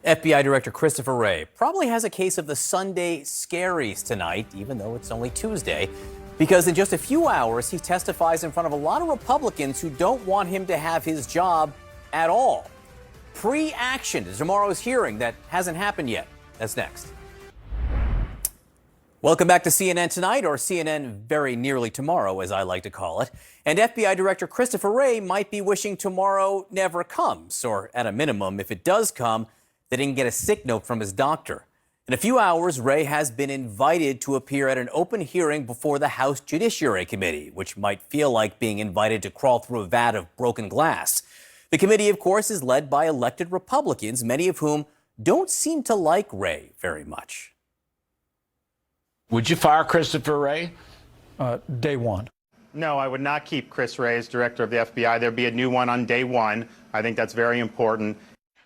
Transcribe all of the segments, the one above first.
FBI Director Christopher Wray probably has a case of the Sunday scaries tonight, even though it's only Tuesday, because in just a few hours, he testifies in front of a lot of Republicans who don't want him to have his job at all. Pre-action to tomorrow's hearing that hasn't happened yet. That's next. Welcome back to CNN Tonight, or CNN Very Nearly Tomorrow, as I like to call it. And FBI Director Christopher Wray might be wishing tomorrow never comes, or at a minimum, if it does come, they didn't get a sick note from his doctor. In a few hours, Wray has been invited to appear at an open hearing before the House Judiciary Committee, which might feel like being invited to crawl through a vat of broken glass. The committee, of course, is led by elected Republicans, many of whom don't seem to like Wray very much. Would you fire Christopher Wray? Day one. No, I would not keep Chris Wray as director of the FBI. There'd be a new one on day one. I think that's very important.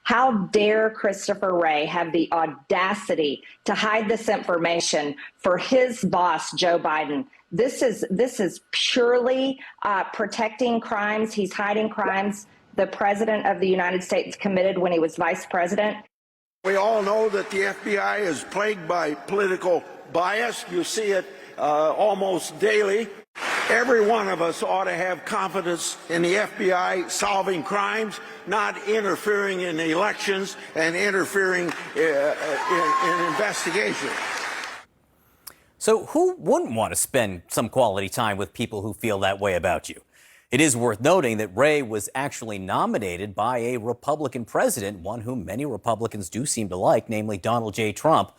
How dare Christopher Wray have the audacity to hide this information for his boss, Joe Biden? This is purely protecting crimes. He's hiding crimes the president of the United States committed when he was vice president. We all know that the FBI is plagued by political bias. You see it almost daily. Every one of us ought to have confidence in the FBI solving crimes, not interfering in elections and interfering in investigations. So who wouldn't want to spend some quality time with people who feel that way about you? It is worth noting that Wray was actually nominated by a Republican president, one whom many Republicans do seem to like, namely Donald J. Trump.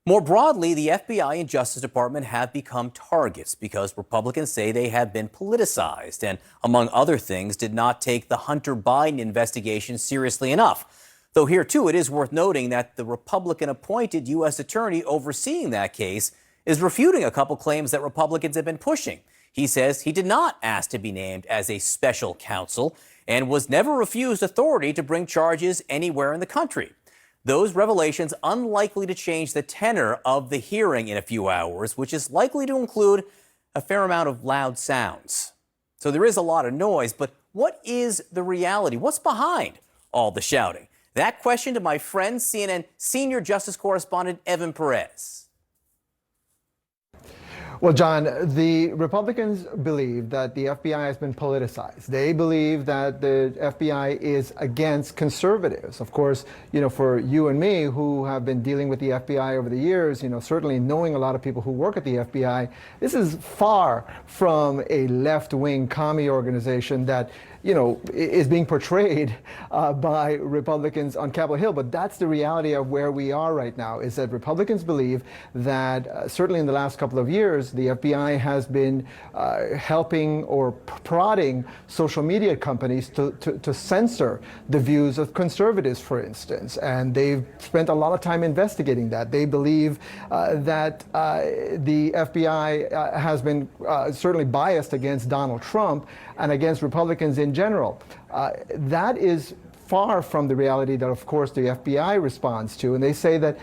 More broadly, the FBI and Justice Department have become targets because Republicans say they have been politicized and, among other things, did not take the Hunter Biden investigation seriously enough. Though here, too, it is worth noting that the Republican-appointed U.S. attorney overseeing that case is refuting a couple claims that Republicans have been pushing. He says he did not ask to be named as a special counsel and was never refused authority to bring charges anywhere in the country. Those revelations unlikely to change the tenor of the hearing in a few hours, which is likely to include a fair amount of loud sounds. So there is a lot of noise, but what is the reality? What's behind all the shouting? That question to my friend, CNN senior justice correspondent Evan Perez. Well, John, the Republicans believe that the FBI has been politicized. They believe that the FBI is against conservatives. Of course, for you and me who have been dealing with the FBI over the years, certainly knowing a lot of people who work at the FBI, this is far from a left-wing commie organization that is being portrayed by Republicans on Capitol Hill. But that's the reality of where we are right now, is that Republicans believe that certainly in the last couple of years, the FBI has been helping or prodding social media companies to censor the views of conservatives, for instance. And they've spent a lot of time investigating that. They believe that the FBI has been certainly biased against Donald Trump and against Republicans in general. That is far from the reality that, of course, the FBI responds to. And they say that,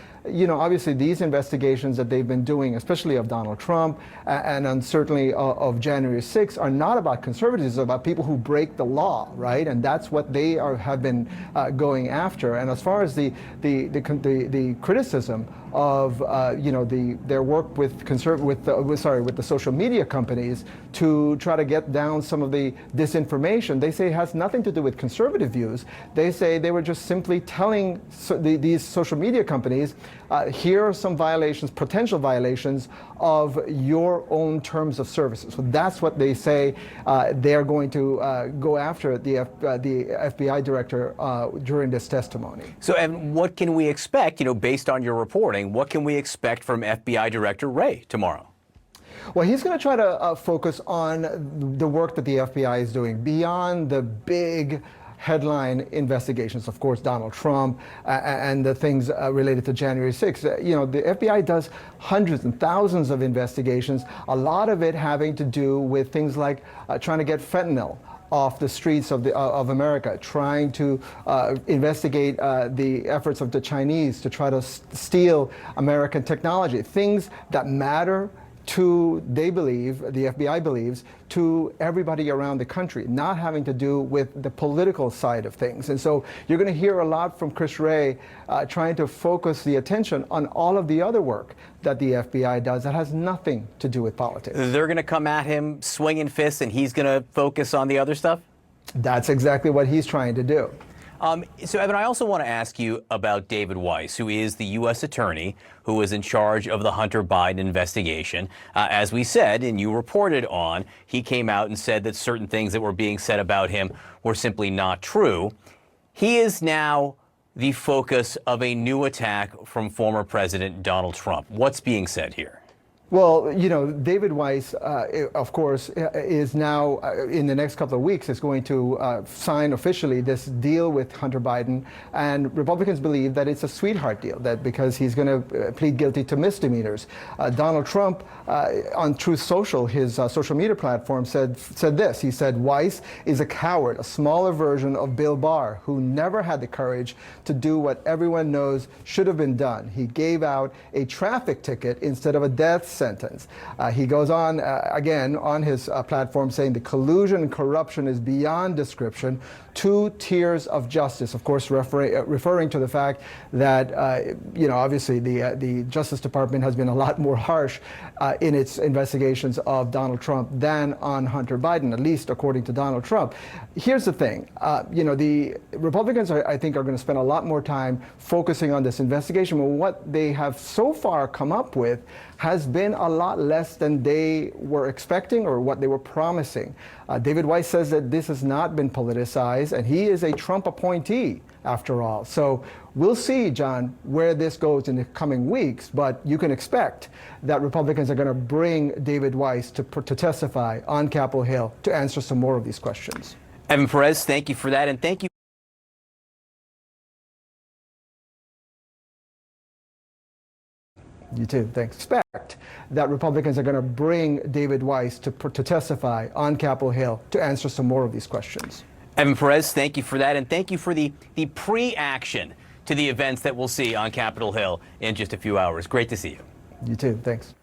obviously these investigations that they've been doing, especially of Donald Trump and certainly of January 6th, are not about conservatives, it's about people who break the law, right? And that's what they have been going after. And as far as the criticism of their work with the social media companies to try to get down some of the disinformation, they say it has nothing to do with conservative views. They say they were just simply telling these social media companies, here are some violations, potential violations of your own terms of services. So that's what they say they're going to go after the FBI director during this testimony. So, and what can we expect, based on your reporting, what can we expect from FBI Director Wray tomorrow? Well, he's going to try to focus on the work that the FBI is doing beyond the big headline investigations, of course, Donald Trump and the things related to January 6th. The FBI does hundreds and thousands of investigations, a lot of it having to do with things like trying to get fentanyl off the streets of America, trying to investigate the efforts of the Chinese to try to steal American technology, things that matter to, they believe, the FBI believes, to everybody around the country, not having to do with the political side of things. And so you're going to hear a lot from Chris Wray trying to focus the attention on all of the other work that the FBI does that has nothing to do with politics. They're going to come at him swinging fists, and he's going to focus on the other stuff? That's exactly what he's trying to do. So, Evan, I also want to ask you about David Weiss, who is the U.S. attorney who is in charge of the Hunter Biden investigation. As we said, and you reported on, he came out and said that certain things that were being said about him were simply not true. He is now the focus of a new attack from former President Donald Trump. What's being said here? Well, you know, David Weiss, of course, is now, in the next couple of weeks, is going to sign officially this deal with Hunter Biden. And Republicans believe that it's a sweetheart deal, that because he's going to plead guilty to misdemeanors. Donald Trump, on Truth Social, his social media platform, said this. He said, Weiss is a coward, a smaller version of Bill Barr, who never had the courage to do what everyone knows should have been done. He gave out a traffic ticket instead of a death sentence. He goes on again on his platform saying the collusion and corruption is beyond description, 2 tiers of justice, of course referring to the fact that you know, obviously the Justice Department has been a lot more harsh in its investigations of Donald Trump than on Hunter Biden, at least according to Donald Trump. Here's the thing, you know, the Republicans I think are going to spend a lot more time focusing on this investigation, but what they have so far come up with has been a lot less than they were expecting or what they were promising. David Weiss says that this has not been politicized, and he is a Trump appointee, after all. So we'll see, John, where this goes in the coming weeks, but you can expect that Republicans are going to bring David Weiss to testify on Capitol Hill to answer some more of these questions. Evan Perez, thank you for that, and thank you. You too, thanks. Expect that Republicans are going to bring David Weiss to testify on Capitol Hill to answer some more of these questions. Evan Perez, thank you for that, and thank you for the pre-action to the events that we'll see on Capitol Hill in just a few hours. Great to see you. You too, thanks.